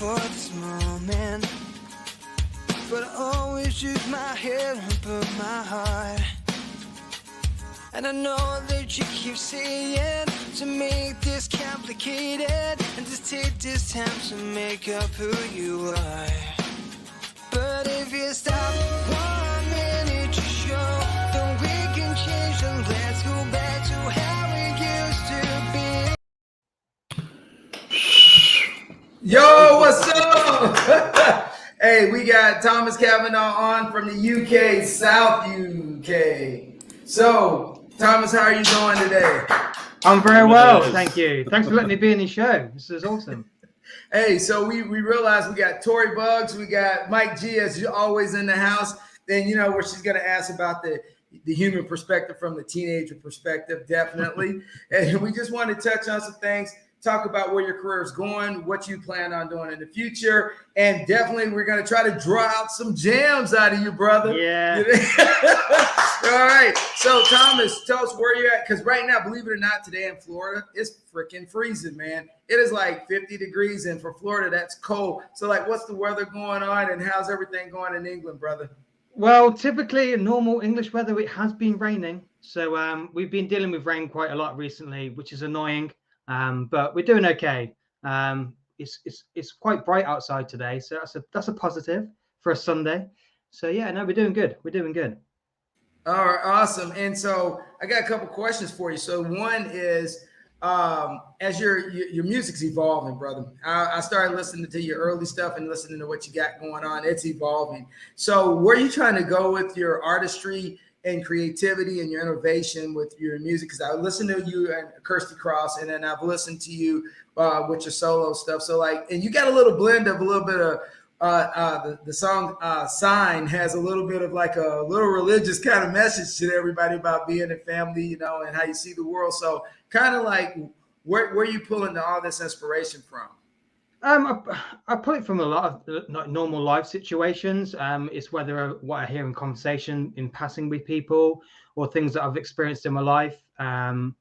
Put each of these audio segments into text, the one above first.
for this moment, but I always use my head and put my heart. And I know that you keep saying to make this complicated, and just take this time to make up who you are. But if you stop 1 minute to show, then we can change and let's go back to how it used to be. Yo, what's up? Hey, we got Thomas Kavanagh on from the UK, South UK. So, Thomas, how are you doing today? I'm very well, thank you. Thanks for letting me be in the show. This is awesome. Hey, so we realized we got Tori Bugs, we got Mike G as always in the house. Then you know where she's gonna ask about the human perspective from the teenager perspective, definitely. And we just want to touch on some things, talk about where your career is going, what you plan on doing in the future, and definitely we're gonna try to draw out some jams out of you, brother. Yeah. All right. So Thomas, tell us where you're at, because right now, believe it or not, today in Florida, it's freaking freezing, man. It is like 50 degrees, and for Florida, that's cold. So, like, what's the weather going on, and how's everything going in England, brother? Well, typically in normal English weather, it has been raining. So we've been dealing with rain quite a lot recently, which is annoying. But we're doing okay. It's quite bright outside today, so that's a positive for a Sunday. So yeah, no, we're doing good. We're doing good. All right, awesome. And so I got a couple questions for you. So one is, as your music's evolving, brother. I started listening to your early stuff and listening to what you got going on. It's evolving. So where are you trying to go with your artistry and creativity and your innovation with your music? Because I listened to you and Kirsty Cross, and then I've listened to you with your solo stuff. So like, and you got a little blend of a little bit of the song Sign has a little bit of like a little religious kind of message to everybody about being a family, you know, and how you see the world. So kind of like where are you pulling all this inspiration from? I pull it from a lot of like normal life situations. It's whether what I hear in conversation in passing with people or things that I've experienced in my life. And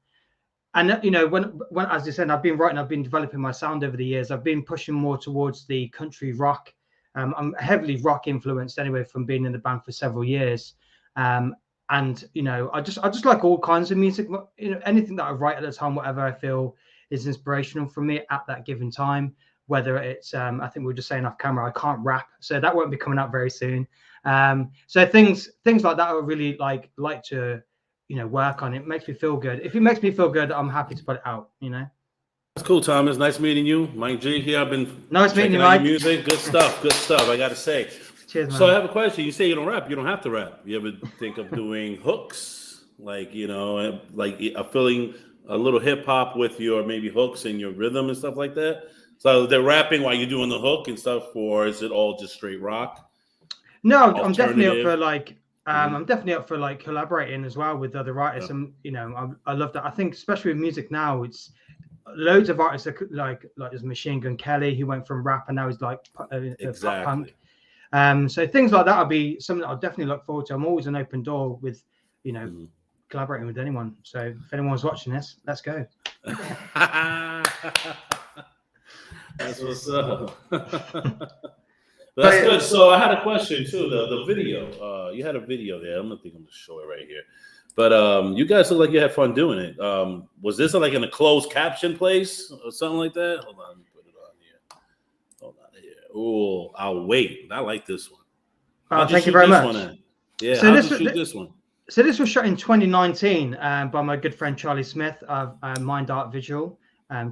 you know, when as you said, I've been developing my sound over the years. I've been pushing more towards the country rock. I'm heavily rock influenced anyway from being in the band for several years. And you know, I just like all kinds of music. You know, anything that I write at the time, whatever I feel is inspirational for me at that given time. Whether it's, I think we were just saying off camera, I can't rap, so that won't be coming out very soon. So things like that I really like to, you know, work on. It makes me feel good. If it makes me feel good, I'm happy to put it out, you know. That's cool, Thomas. Nice meeting you. Mike G here. I've been nice meeting you, Mike. Music, good stuff, I gotta say. Cheers, man. So I have a question. You say you don't rap. You don't have to rap. You ever think of doing hooks, like, you know, like filling a little hip hop with your maybe hooks and your rhythm and stuff like that? So they're rapping while you're doing the hook and stuff, or is it all just straight rock? No, I'm definitely up for like I'm definitely up for like collaborating as well with other writers. And you know, I love that. I think especially with music now, it's loads of artists like there's Machine Gun Kelly, who went from rap and now he's like pop punk. So things like that will be something that I'll definitely look forward to. I'm always an open door with, you know, collaborating with anyone. So if anyone's watching this, let's go. That's what's up. That's good. So I had a question too. The video. You had a video there. I'm gonna show it right here. But you guys look like you had fun doing it. Was this like in a closed caption place or something like that? Hold on, let me put it on here. Hold on here. Oh, I'll wait. I like this one. Thank you very much. Yeah. So this one. So this was shot in 2019 by my good friend Charlie Smith of Mind Art Visual.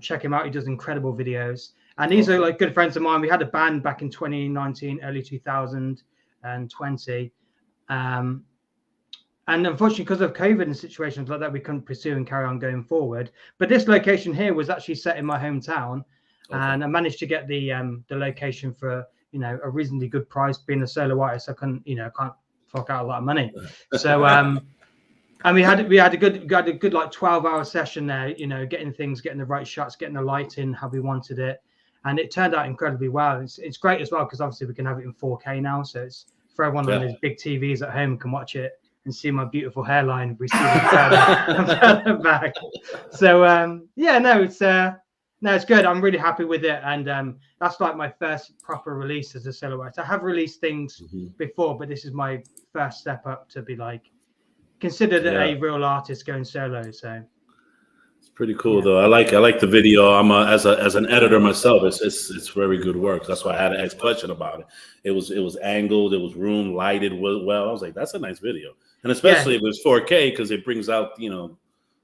Check him out. He does incredible videos. And these are like good friends of mine. We had a band back in 2019, early 2020. And unfortunately, because of COVID and situations like that, we couldn't pursue and carry on going forward. But this location here was actually set in my hometown. Okay. And I managed to get the location for, you know, a reasonably good price. Being a solo artist, I can't fork out a lot of money. So and we had a good like 12-hour session there, you know, getting the right shots, getting the lighting how we wanted it. And it turned out incredibly well. It's great as well because obviously we can have it in 4K now. So it's for everyone on those big TVs at home can watch it and see my beautiful hairline receding further back. So No, it's good. I'm really happy with it, and that's like my first proper release as a soloist. I have released things before, but this is my first step up to be like considered a real artist going solo. So it's pretty cool, though. I like the video. I'm as an editor myself. It's very good work. That's why I had to ask a question about it. It was angled. It was room lighted well. I was like, that's a nice video, and especially if it's 4K because it brings out the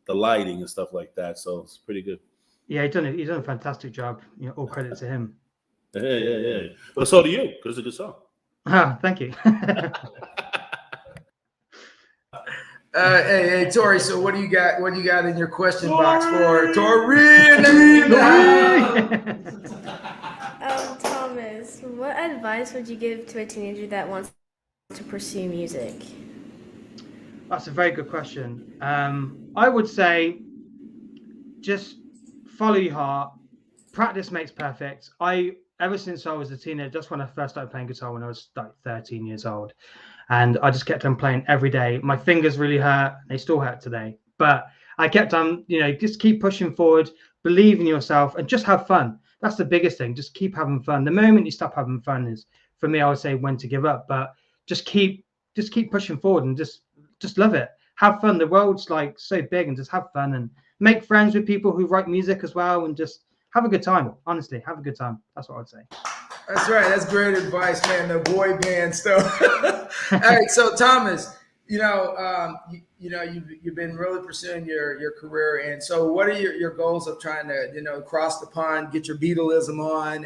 lighting and stuff like that. So it's pretty good. Yeah, he's done a fantastic job. All credit to him. Yeah. But so do you, because it's a good song. Thank you. Hey, Tori. So what do you got? What do you got in your question box for Tori? Thomas, what advice would you give to a teenager that wants to pursue music? That's a very good question. I would say just follow your heart. Practice makes perfect. Ever since I was a teenager, just when I first started playing guitar when I was like 13 years old, and I just kept on playing every day. My fingers really hurt. They still hurt today, but I kept on, just keep pushing forward, believe in yourself, and just have fun. That's the biggest thing. Just keep having fun. The moment you stop having fun is, for me, I would say when to give up. But just keep pushing forward and just love it. Have fun. The world's like so big, and just have fun and make friends with people who write music as well, and just have a good time. Honestly, have a good time. That's what I'd say. That's right. That's great advice, man. The boy band stuff. All right. So Thomas, you've been really pursuing your career, and so what are your goals of trying to cross the pond, get your Beatlism on,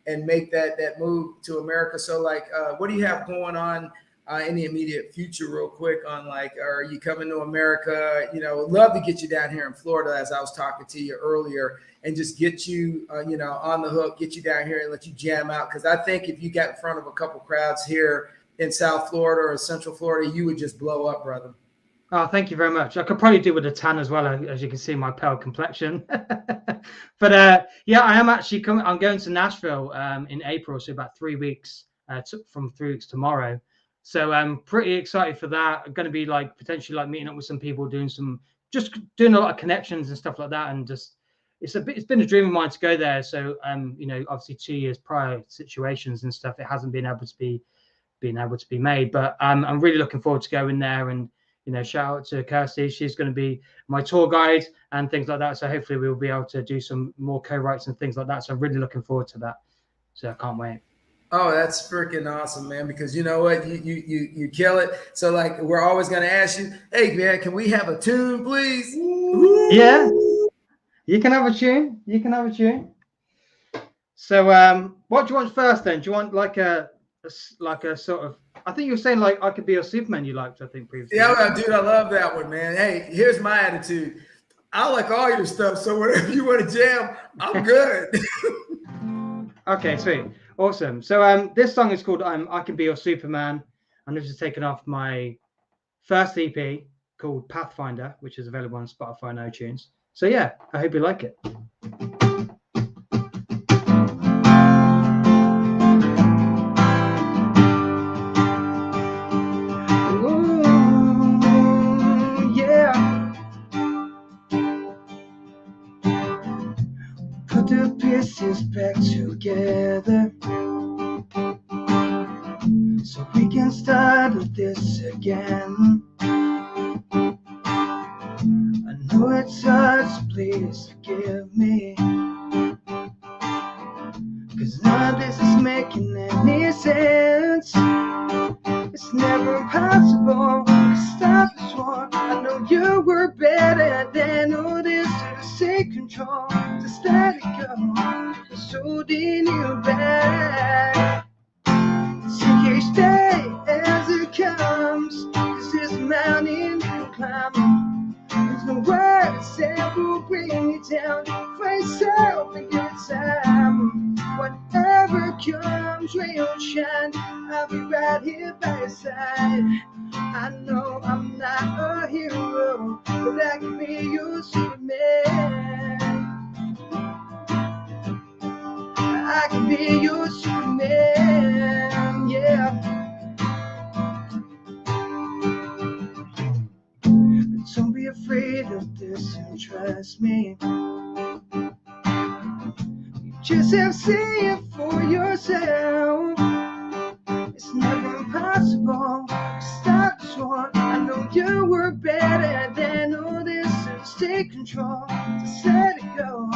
and make that move to America? So like, what do you have going on in the immediate future, real quick? On like, are you coming to America? Love to get you down here in Florida, as I was talking to you earlier, and just get you, on the hook, get you down here and let you jam out. Because I think if you got in front of a couple crowds here in South Florida or Central Florida, you would just blow up, brother. Oh, thank you very much. I could probably do with a tan as well, as you can see my pale complexion. But I am actually coming. I'm going to Nashville in April, so about 3 weeks, from 3 weeks tomorrow. So I'm pretty excited for that. I'm going to be like potentially like meeting up with some people, doing a lot of connections and stuff like that, and just it's been a dream of mine to go there. So obviously 2 years prior situations and stuff, it hasn't been able to be made. But I'm really looking forward to going there, and shout out to Kirsty. She's going to be my tour guide and things like that. So hopefully we'll be able to do some more co-writes and things like that. So I'm really looking forward to that. So I can't wait. Oh, that's freaking awesome, man, because you know what? You kill it. So like, we're always going to ask you, hey man, can we have a tune, please? Ooh. Yeah, you can have a tune. So what do you want first then? Do you want like a sort of, I think you were saying like I Could Be Your Superman you liked, I think, previously. Yeah, dude, I love that one, man. Hey, here's my attitude. I like all your stuff, so whatever you want to jam, I'm good. Okay, sweet. Awesome. So this song is called I Can Be Your Superman, and this is taken off my first EP called Pathfinder, which is available on Spotify and iTunes. So yeah, I hope you like it. Ooh, yeah. Put the pieces back together so we can start with this again. I know it's hard, so please forgive me, 'cause none of this is making any sense. It's never possible to stop this war. I know you were better than all this to take control, just let it go. It's holding you back. Take each day as it comes. This is a mountain to climb. There's no words that will bring you down. Face up in good time. Whatever comes, we'll shine. I'll be right here by your side. I know I'm not a hero, but I can be your Superman. I can be your Superman, yeah. But don't be afraid of this and trust me. Just have see it for yourself. It's never impossible. Stop short. I know you were better than all this. So take control. Just let it go.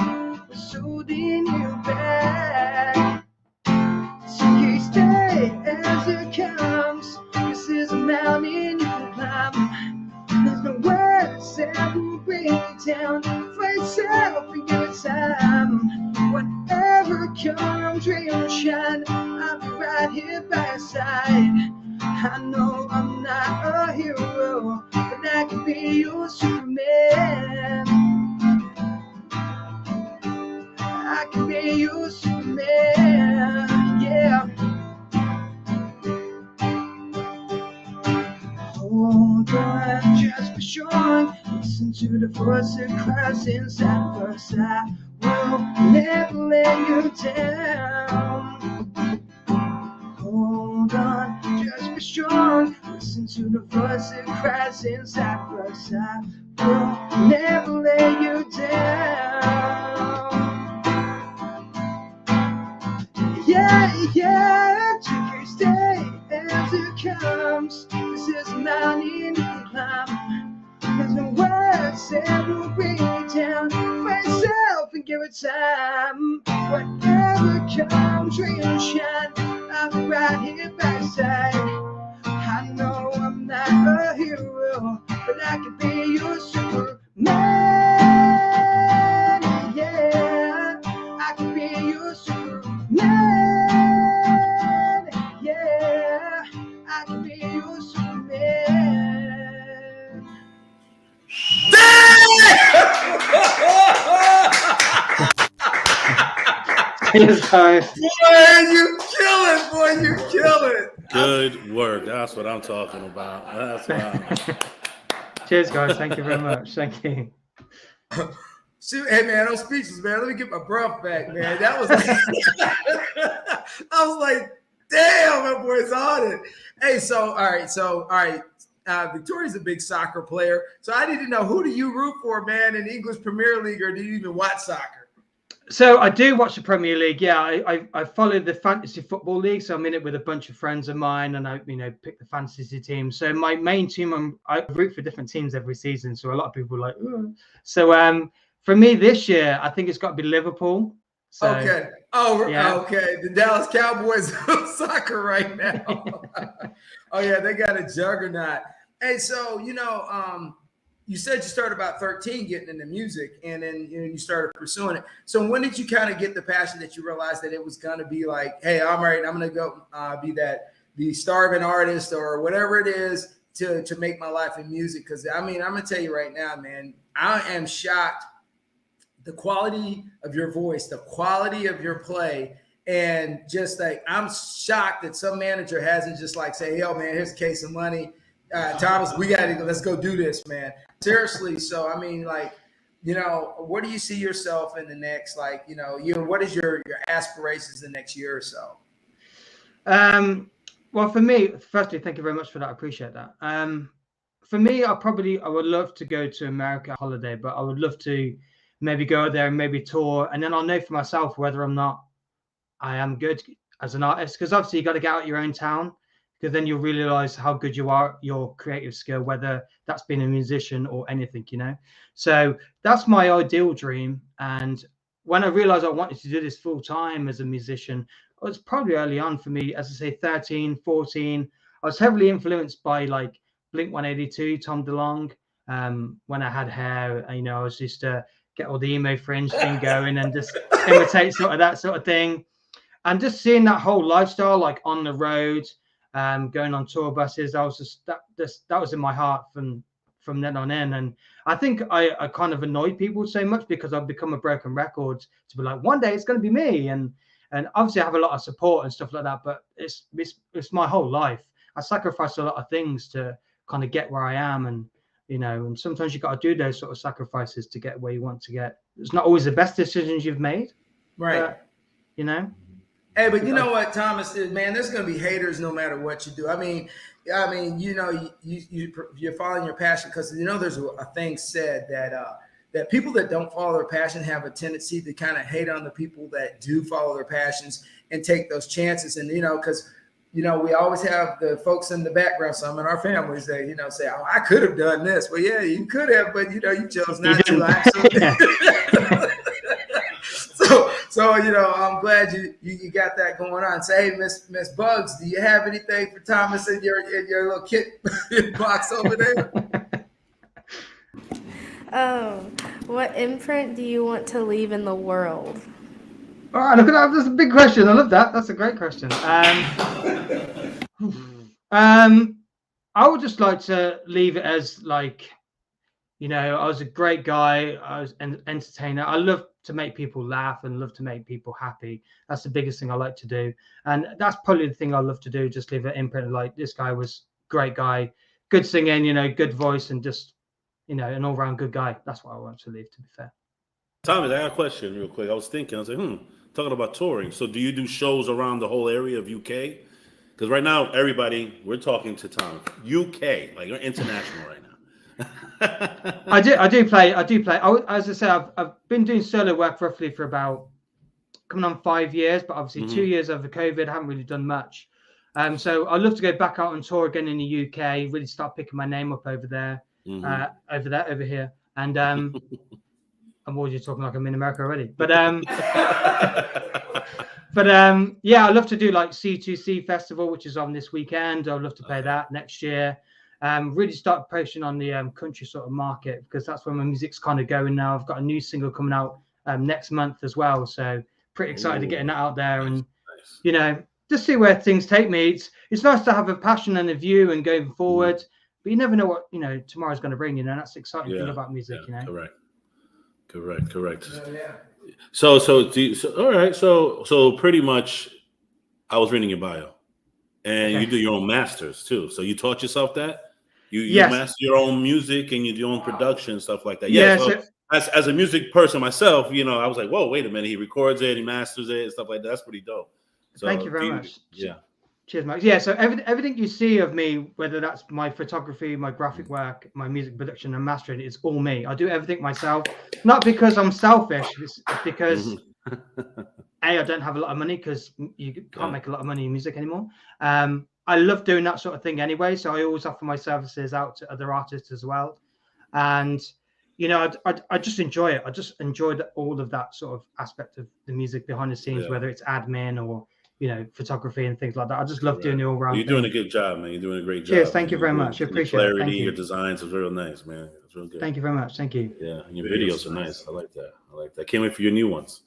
What's holding you back? So you stay as it comes. This is a mountain you can climb. There's no words that will bring you down. For yourself and give it time. Whatever comes, rain or shine, I'll be right here by your side. I know I'm not a hero, but I can be your Superman. I can be your Superman, yeah. Hold on, just be strong. Listen to the voice that cries inside of us. I will never let you down. Hold on, just be strong. Listen to the voice that cries inside of us. I will never let you down. Yeah, yeah, you stay as it comes. This is a mountain you can climb. There's no words that will bring you down. For yourself and give it time. Whatever comes, rain or shine, I'll be right here by your side. I know I'm not a hero, but I can be your Superman. Yeah, I can be your Superman. Yeah, I can be your Superman. Cheers, guys. Boy, you kill it, boy, you kill it. Good work. That's what I'm talking about. That's what I'm... Cheers, guys. Thank you very much. Thank you. Shoot, hey man, I'm speechless, man. Let me get my breath back, man. That was I was like, damn, that boy's on it. Hey, all right. Victoria's a big soccer player. So I need to know, who do you root for, man, in the English Premier League, or do you even watch soccer? So I do watch the Premier League. Yeah, I follow the fantasy football league. So I'm in it with a bunch of friends of mine, and I pick the fantasy team. So my main team, I root for different teams every season. So a lot of people are like, ugh. So for me this year, I think it's got to be Liverpool. So, Okay. Oh, yeah. Okay. The Dallas Cowboys of soccer right now. Oh yeah, they got a juggernaut. Hey, so you said you started about 13 getting into music, and then you started pursuing it. So when did you kind of get the passion that you realized that it was going to be like, hey, I'm right, I'm going to go be the starving artist or whatever it is to make my life in music? Because I mean, I'm going to tell you right now, man, I am shocked the quality of your voice, the quality of your play, and just like, I'm shocked that some manager hasn't just like say, yo, man, here's a case of money. Thomas, let's go do this, man. Seriously. So, I mean, like, what do you see yourself in the next, like, what is your aspirations the next year or so? Well, for me, firstly, thank you very much for that. I appreciate that. For me, I would love to go to America holiday, but I would love to maybe go there and maybe tour. And then I'll know for myself whether or not I am good as an artist. Because obviously you got to get out of your own town, because then you'll realize how good you are, your creative skill, whether that's being a musician or anything, So that's my ideal dream. And when I realized I wanted to do this full time as a musician, it was probably early on for me, as I say, 13, 14. I was heavily influenced by like Blink-182, Tom DeLonge. When I had hair, I was used to get all the emo fringe thing going and just imitate that sort of thing. And just seeing that whole lifestyle, like on the road, going on tour buses, I was just that was in my heart from then on in. And I think I kind of annoyed people so much because I've become a broken record to be like, one day it's going to be me. And obviously I have a lot of support and stuff like that, but it's my whole life. I sacrificed a lot of things to kind of get where I am. And, and sometimes you got to do those sort of sacrifices to get where you want to get. It's not always the best decisions you've made. Right. But, Hey, but you know what, Thomas, man, there's going to be haters no matter what you do. I mean, you're following your passion, because there's a thing said that that people that don't follow their passion have a tendency to kind of hate on the people that do follow their passions and take those chances. And, because, we always have the folks in the background, some in our families that, say, oh, I could have done this. Well, yeah, you could have, but, you chose not to. So, I'm glad you got that going on. Say, hey, Miss Bugs, do you have anything for Thomas in your little kit box over there? What imprint do you want to leave in the world? All right, look at that. That's a big question. I love that. That's a great question. I would just like to leave it as like, I was a great guy. I was an entertainer. I love to make people laugh and love to make people happy. That's the biggest thing I like to do. And that's probably the thing I love to do. Just leave an imprint like this guy was great guy, good singing, good voice, and just, an all round good guy. That's what I want to leave, to be fair. Thomas, I got a question real quick. I was thinking, I was like, talking about touring. So do you do shows around the whole area of UK? Because right now, everybody, we're talking to Tom. UK, like you're international right now. I do play. As I said, I've been doing solo work roughly for about coming on 5 years, but obviously 2 years over COVID, I haven't really done much. So I'd love to go back out on tour again in the UK, really start picking my name up over there, over here. And I'm already talking like I'm in America already. But yeah, I'd love to do like C2C Festival, which is on this weekend. I'd love to play that next year. Really start pushing on the country sort of market, because that's where my music's kind of going now. I've got a new single coming out next month as well, so pretty excited to getting that out there, and just see where things take me. It's nice to have a passion and a view and going forward, but you never know what tomorrow's going to bring. That's the exciting thing about music. Correct. Yeah. So all right. So pretty much, I was reading your bio, and you do your own masters too. So you taught yourself that. You master your own music and you do your own production, stuff like that. Yeah. So as a music person myself, I was like, whoa, wait a minute. He records it, he masters it, and stuff like that. That's pretty dope. So thank you very much. Yeah. Cheers, Mike. Yeah. So everything you see of me, whether that's my photography, my graphic work, my music production and mastering, it's all me. I do everything myself. Not because I'm selfish. It's because I don't have a lot of money, because you can't make a lot of money in music anymore. I love doing that sort of thing anyway, so I always offer my services out to other artists as well. And I just enjoy it. I just enjoy all of that sort of aspect of the music behind the scenes, whether it's admin or photography and things like that. I just love doing the all round. You're doing a good job, man. You're doing a great job. Cheers, thank you very much. I appreciate it. Thank you. Your designs is real nice, man. It's real good. Thank you very much. Thank you. Yeah, and your videos are nice. I like that. Can't wait for your new ones.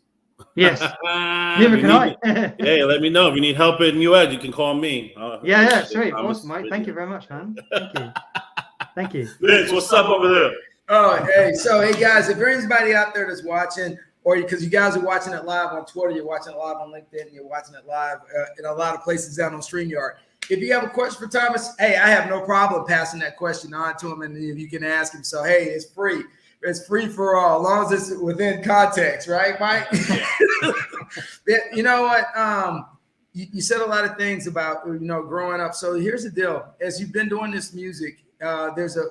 Yes. Neither can I. Hey, let me know if you need help in US. You can call me. Yeah, sweet. Awesome, Mike. Thank you very much, man. Thank you. Vince, what's up over there? Oh, hey. So, hey, guys, if there's anybody out there that's watching, or because you guys are watching it live on Twitter, you're watching it live on LinkedIn, you're watching it live in a lot of places down on StreamYard. If you have a question for Thomas, hey, I have no problem passing that question on to him, and if you can ask him. So, hey, it's free. It's free for all, as long as it's within context, right, Mike? You know what? You said a lot of things about growing up. So here's the deal: as you've been doing this music, there's a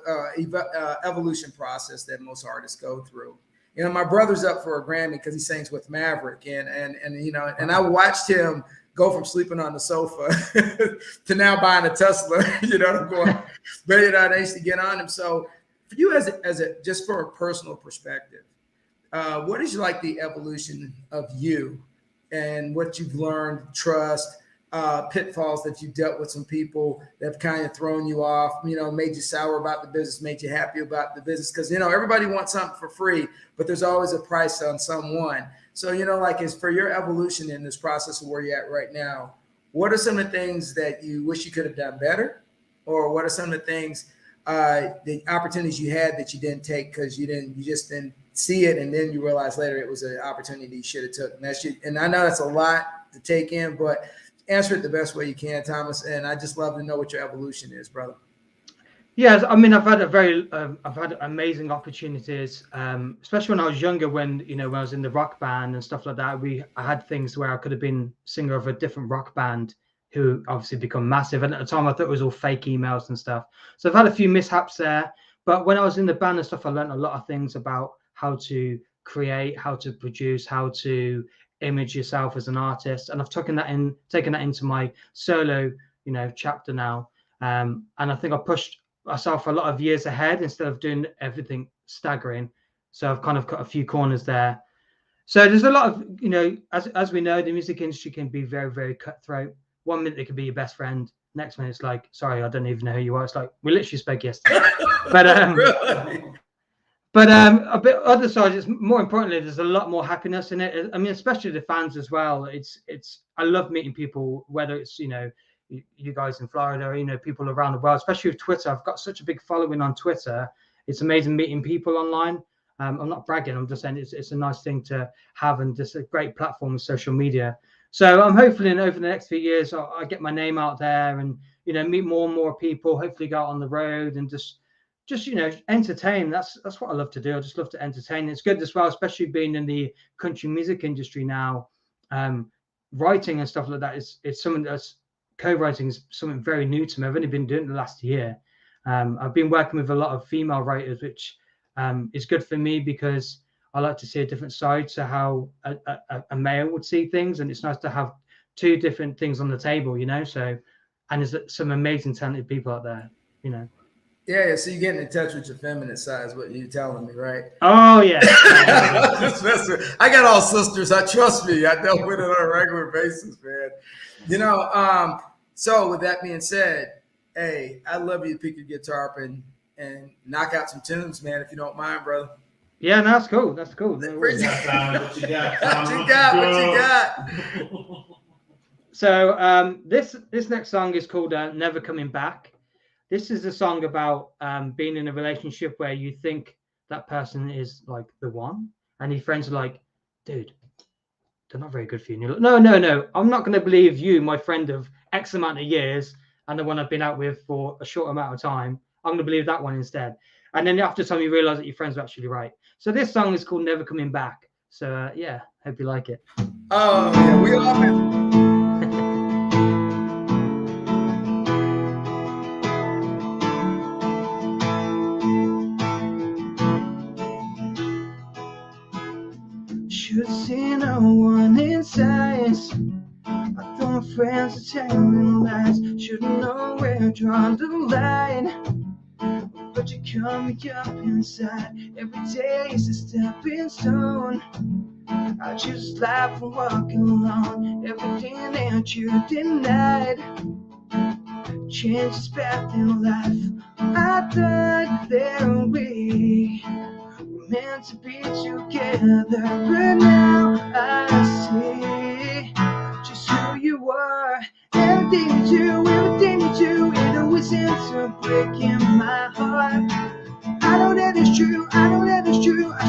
evolution process that most artists go through. My brother's up for a Grammy because he sings with Maverick, and I watched him go from sleeping on the sofa to now buying a Tesla. I'm going, but I used to get on him. So for you, as a just for a personal perspective, what is like the evolution of you and what you've learned, trust, pitfalls that you've dealt with some people that have kind of thrown you off, made you sour about the business, made you happy about the business? Because, everybody wants something for free, but there's always a price on someone. So, as for your evolution in this process of where you're at right now, what are some of the things that you wish you could have done better? Or what are some of the things, the opportunities you had that you didn't take because you just didn't see it, and then you realize later it was an opportunity you should have took? And I know that's a lot to take in, but answer it the best way you can, Thomas. And I just love to know what your evolution is, brother. Yes, I mean, I've had amazing opportunities, especially when I was younger. When I was in the rock band and stuff like that, I had things where I could have been singer of a different rock band, who obviously become massive. And at the time, I thought it was all fake emails and stuff. So I've had a few mishaps there. But when I was in the band and stuff, I learned a lot of things about how to create, how to produce, how to image yourself as an artist. And I've taken that into my solo, chapter now. And I think I pushed myself a lot of years ahead instead of doing everything staggering. So I've kind of cut a few corners there. So there's a lot of, as we know, the music industry can be very, very cutthroat. 1 minute it can be your best friend. Next minute it's like, sorry, I don't even know who you are. It's like, we literally spoke yesterday. But a bit other side, it's more importantly, there's a lot more happiness in it. I mean, especially the fans as well. I love meeting people, whether it's, you guys in Florida, people around the world, especially with Twitter. I've got such a big following on Twitter. It's amazing meeting people online. I'm not bragging. I'm just saying it's a nice thing to have, and just a great platform with social media. So I'm hopefully over the next few years, I get my name out there and, meet more and more people, hopefully go out on the road and just entertain. That's what I love to do. I just love to entertain. It's good as well, especially being in the country music industry now. Writing and stuff like that is something that's co-writing is something very new to me. I've only been doing it the last year. I've been working with a lot of female writers, which is good for me because I like to see a different side to how a male would see things, and it's nice to have two different things on the table, So, and there's some amazing talented people out there, Yeah, so you're getting in touch with your feminine side is what you're telling me, right? Oh, yeah. I got all sisters. Trust me. I dealt with it on a regular basis, man. So with that being said, hey, I'd love you to pick your guitar up and knock out some tunes, man, if you don't mind, brother. Yeah, no, that's cool. That's cool. What you got? What you got? So this next song is called Never Coming Back. This is a song about being in a relationship where you think that person is like the one, and your friends are like, dude, they're not very good for you. And you're like, no, I'm not going to believe you, my friend of X amount of years, and the one I've been out with for a short amount of time. I'm going to believe that one instead. And then after time, you realize that your friends are actually right. So this song is called Never Coming Back. So yeah, hope you like it. Oh, yeah, we love it. Should see no one in sight. I thought my friends are telling lies. Shouldn't know where to draw the line. But you call me up inside. Every day is a stepping stone. I just laugh and walk along. Everything that you denied changes path in life. I thought that we were meant to be together, but now I see just who you are. Everything you do, it always ends up breaking my heart. I know that it's true, I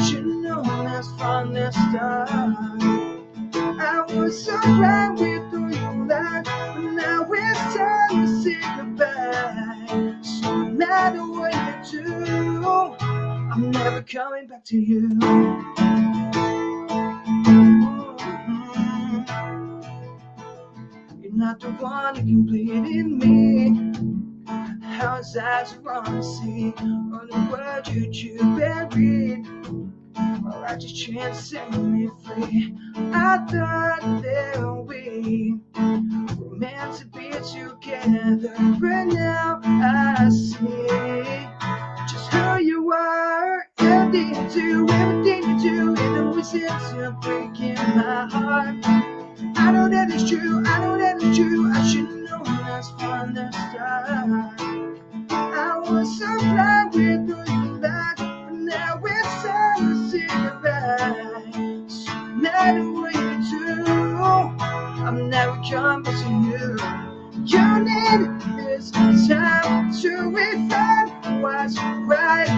should know that's from the start. I was so glad we threw you lied, but now it's time to say goodbye. So no matter what you do, I'm never coming back to you. You're not the one who completed me. How's eyes wrong to see all the words you buried? Well, I just tried to set me free. I thought that we were meant to be together, but now I see just who you are. Everything you do, it always ends up breaking my heart. I know that it's true, I should know that's from the start. I was so glad we threw you back, but now it's time to say goodbye. So no matter what you do, I'm never coming to you. You need this time to refine what's right.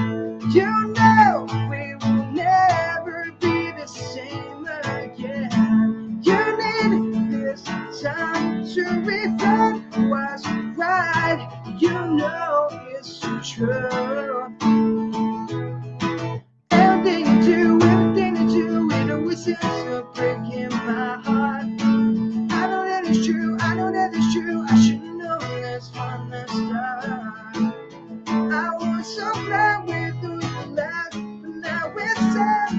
You know we will never be the same again. You need this time to refine what's right. You know it's true. Everything you do, it always ends up breaking my heart. I know that it's true, I should know this from the start. I was so glad we threw you last, but now it's time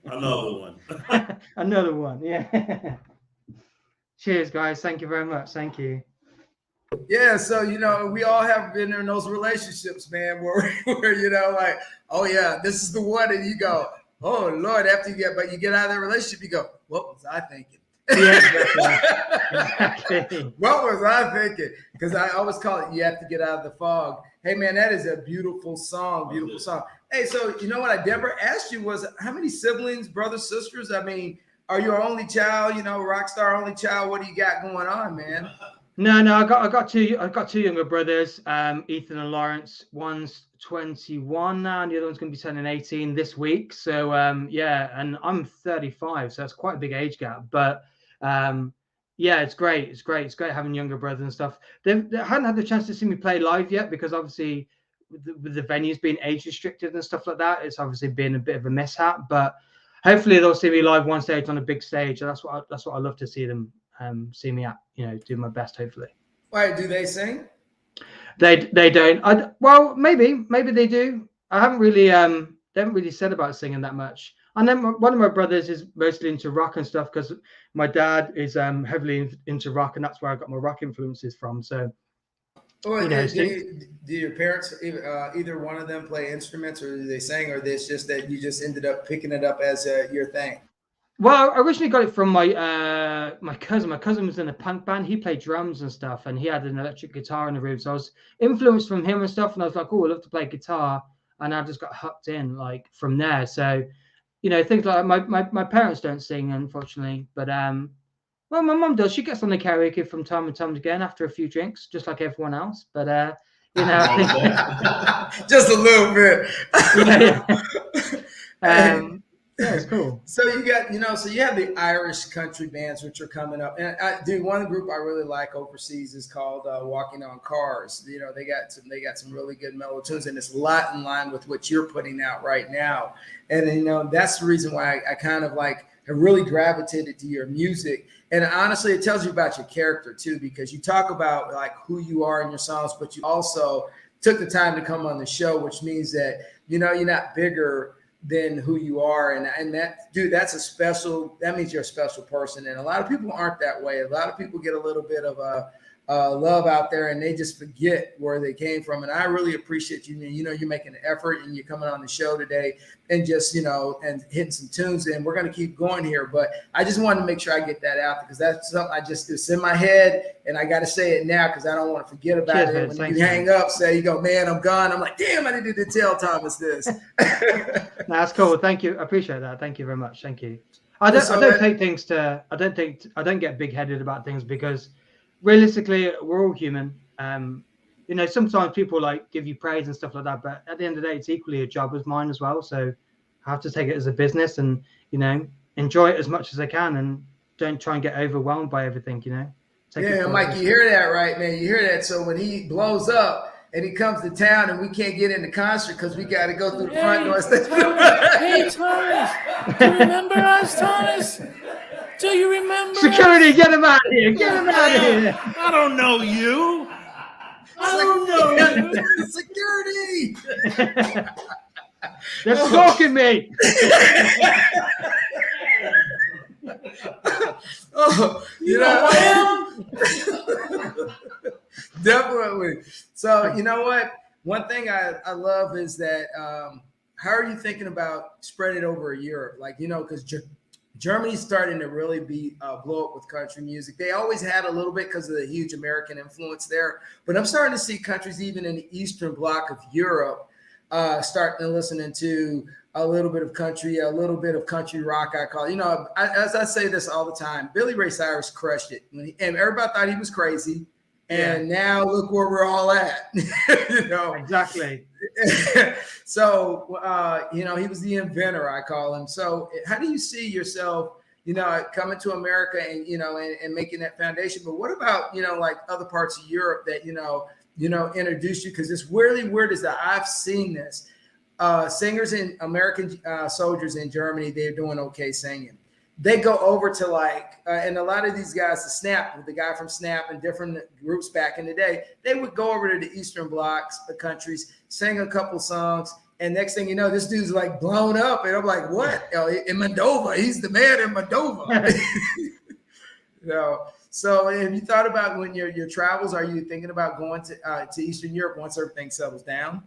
Another one. Another one. Yeah. Cheers, guys. Thank you very much. Thank you. Yeah, so we all have been in those relationships, man, where like, oh yeah, this is the one, and you go, oh Lord, after you get out of that relationship, you go, what was I thinking? Yeah, exactly. What was I thinking? Because I always call it, you have to get out of the fog. Hey man, that is a beautiful song, beautiful song. Hey, so you know what I never asked you was how many siblings, brothers, sisters? I mean, are you our only child? Rock star only child? What do you got going on, man? No, I got two younger brothers, Ethan and Lawrence. One's 21 now, and the other one's going to be turning 18 this week. So yeah, and I'm 35, so that's quite a big age gap. But yeah, it's great. It's great having younger brothers and stuff. They hadn't had the chance to see me play live yet because obviously with the venues being age restricted and stuff like that, it's obviously been a bit of a mishap. But hopefully they'll see me live one stage on a big stage. And that's what I love to see them. See me at, do my best, hopefully. Why do they sing? They don't. Well, maybe they do. I haven't really they haven't really said about singing that much. And then one of my brothers is mostly into rock and stuff because my dad is heavily into rock, and that's where I got my rock influences from. So, do your parents either one of them play instruments, or do they sing, or it's just that you just ended up picking it up as your thing? Well, I originally got it from my cousin. My cousin was in a punk band. He played drums and stuff, and he had an electric guitar in the room. So I was influenced from him and stuff, and I was like, oh, I love to play guitar. And I just got hooked in like from there. So, things like my parents don't sing, unfortunately. But well, my mum does. She gets on the karaoke from time and time again after a few drinks, just like everyone else. But just a little bit. Yeah. Yeah, it's cool. So you got, so you have the Irish country bands which are coming up, and one group I really like overseas is called Walking on Cars. They got some really good mellow tunes, and it's a lot in line with what you're putting out right now. And that's the reason why I kind of like have really gravitated to your music. And honestly, it tells you about your character too, because you talk about like who you are in your songs, but you also took the time to come on the show, which means that you're not bigger than who you are, and that, dude, that means you're a special person, and a lot of people aren't that way. A lot of people get a little bit of love out there, and they just forget where they came from. And I really appreciate you. You're making an effort, and you're coming on the show today, and just and hitting some tunes. And we're gonna keep going here, but I just wanted to make sure I get that out because that's something it's in my head, and I got to say it now because I don't want to forget about it. When you hang up, say you go, man, I'm gone. I'm like, damn, I needed to tell Thomas this. That's cool. Thank you. I appreciate that. Thank you very much. Thank you. I don't get big headed about things because realistically, we're all human. Sometimes people like give you praise and stuff like that, but at the end of the day, it's equally a job as mine as well. So I have to take it as a business and, enjoy it as much as I can and don't try and get overwhelmed by everything, Yeah, Mike, you hear that, right, man? You hear that. So when he blows up and he comes to town and we can't get in the concert because we got to go through the front door. Hey, Thomas, do you remember us, Thomas? Do you remember? Security, get him out of here! Get him out of here! I don't know you. I don't know you. Security! They're stalking me. Oh, you know I am? Definitely. So you know what? One thing I love is that how are you thinking about spreading it over Europe? Like, because Germany's starting to really blow up with country music. They always had a little bit because of the huge American influence there. But I'm starting to see countries even in the Eastern Bloc of Europe starting to listen to a little bit of country, a little bit of country rock, I call it. As I say this all the time, Billy Ray Cyrus crushed it. And everybody thought he was crazy. And now look where we're all at. Exactly. So, he was the inventor, I call him. So how do you see yourself, coming to America and, and making that foundation? But what about, like other parts of Europe that, introduced you? Because it's really weird is that I've seen this. Singers in American soldiers in Germany, they're doing okay singing. They go over to and a lot of these guys, the guy from Snap and different groups back in the day, they would go over to the Eastern Blocs, the countries, sing a couple songs, And next thing you know, this dude's like blown up. And I'm like, what? In Moldova. He's the man in Moldova. So have you thought about when your travels, are you thinking about going to Eastern Europe once everything settles down?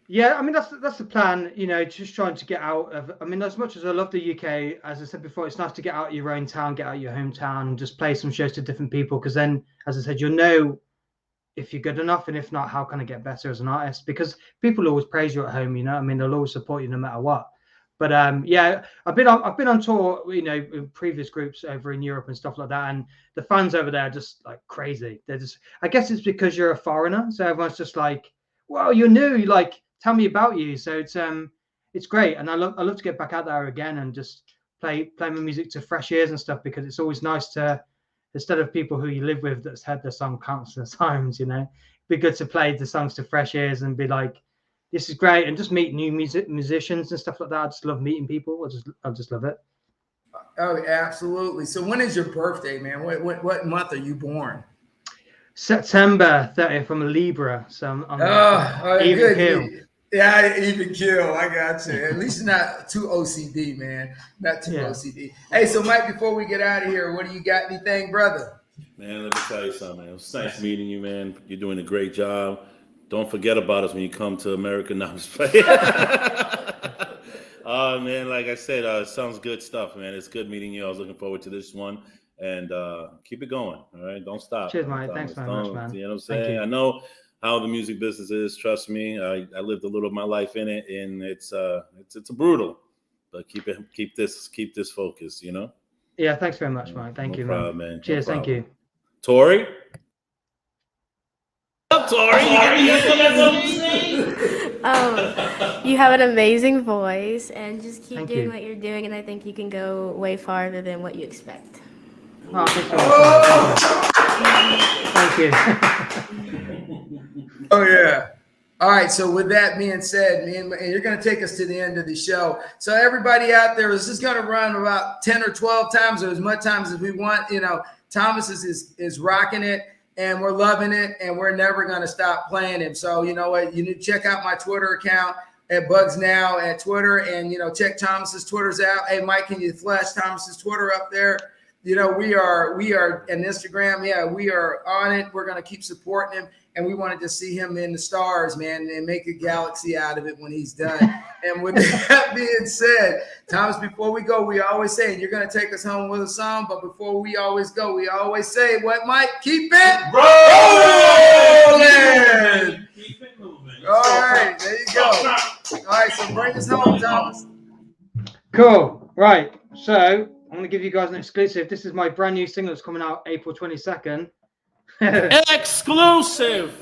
Yeah, I mean that's the plan, just trying to get out of. I mean, as much as I love the UK, as I said before, it's nice to get out of your own town, get out of your hometown, and just play some shows to different people. Because then, as I said, you'll know if you're good enough, and if not, how can I get better as an artist? Because people always praise you at home, I mean, they'll always support you no matter what. But yeah, I've been on tour, with previous groups over in Europe and stuff like that, and the fans over there are just like crazy. They're just, I guess it's because you're a foreigner, so everyone's just like, well, you're new, like, tell me about you. So it's great, and I love to get back out there again and just play my music to fresh ears and stuff, because it's always nice to, instead of people who you live with that's heard the song countless times, it'd be good to play the songs to fresh ears and be like, this is great, and just meet new musicians and stuff like that. I just love meeting people. I just love it. Oh, absolutely. So when is your birthday, man? What month are you born? September 30th. I'm a Libra, so I'm even keel. Yeah, even kill. I got you. At least not too OCD, man. Not too OCD. Hey, so Mike, before we get out of here, what do you got? Anything, brother? Man, let me tell you something, man. It was nice meeting you, man. You're doing a great job. Don't forget about us when you come to America. No, I'm just playing. Man, like I said, it sounds good stuff, man. It's good meeting you. I was looking forward to this one. And keep it going, all right? Don't stop. Cheers, Mike. Thanks very much, man. You know what I'm saying? I know how the music business is. Trust me, I lived a little of my life in it, and it's brutal. But keep this focus. Yeah, thanks very much, Mike. Thank you, man. Cheers, thank you. Tori. What's up, Tori? You have an amazing voice, and just keep doing what you're doing, and I think you can go way farther than what you expect. Oh, thank you. Oh, yeah. All right. So with that being said, man, and you're going to take us to the end of the show. So everybody out there, is just going to run about 10 or 12 times or as much times as we want. Thomas is rocking it, and we're loving it, and we're never going to stop playing him. So you know what? You need to check out my Twitter account at Bugs Now at Twitter, and, check Thomas's Twitters out. Hey, Mike, can you flash Thomas's Twitter up there? We are an Instagram. Yeah, we are on it. We're going to keep supporting him. And we wanted to see him in the stars, man, and make a galaxy out of it when he's done. And with that being said, Thomas, before we go, we always say, and you're going to take us home with a song, but before we always go, we always say, what, Mike? Keep it rolling. Keep it moving. All right, there you go. All right, so bring us home, Thomas. Cool. Right. So I'm going to give you guys an exclusive. This is my brand new single that's coming out April 22nd. Exclusive.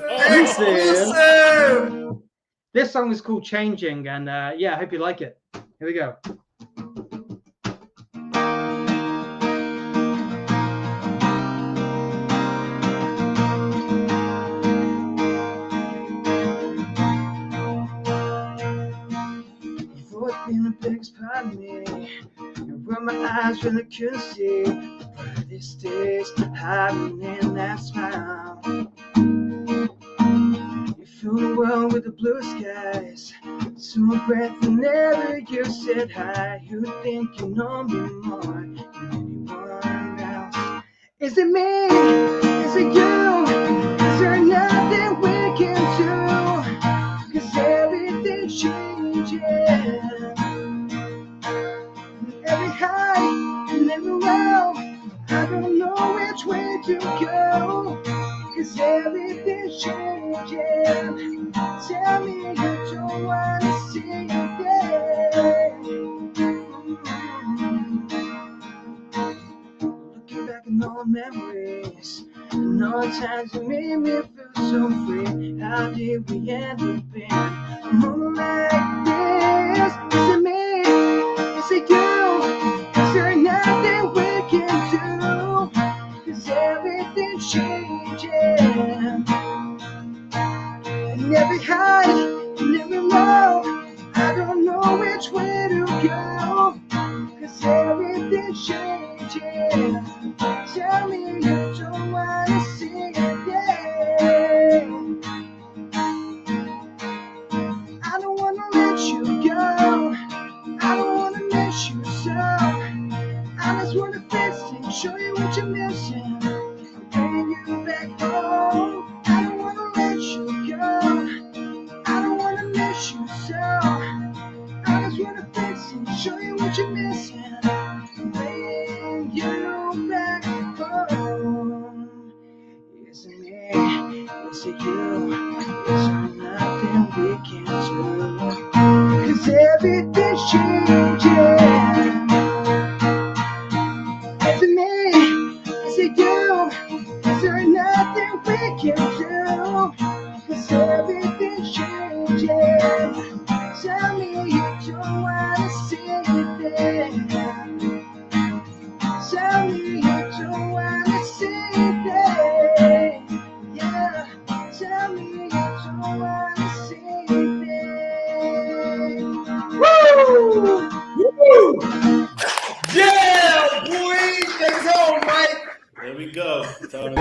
This song is called Changing, and I hope you like it. Here we go. You've always been the biggest part of me. Where my eyes really couldn't see. This day's hiding in that smile. You fill the world with the blue skies. So a breath whenever you said hi. You think you know me more than anyone else. Is it me? Is it you? Is there nothing we can do? 'Cause everything's changing. Every high and every low, I don't know which way to go, 'cause everything's changing. Tell me you don't wanna see it. Looking back in all memories, and all the times you made me feel so free. How did we end up in a moment like this? Is it me? Is it you? Is there nothing we can do? 'Cause everything's changing. And every high and every low, I don't know which way to go. 'Cause everything's changing. Tell me you don't wanna see it, yeah. I don't wanna let can I fix it? Show you what you're missing. Bring you back home. Is it me? Is it you? Is there nothing we can do? 'Cause everything's changing. Is it me? Is it you? Is there nothing we can do? 'Cause everything's changing. Tell me you don't wanna see anything. Tell me you don't wanna see anything. Yeah, tell me you don't wanna see anything. Woo! Woo! Yeah, boy! Take us home, Mike. There we go. Tony.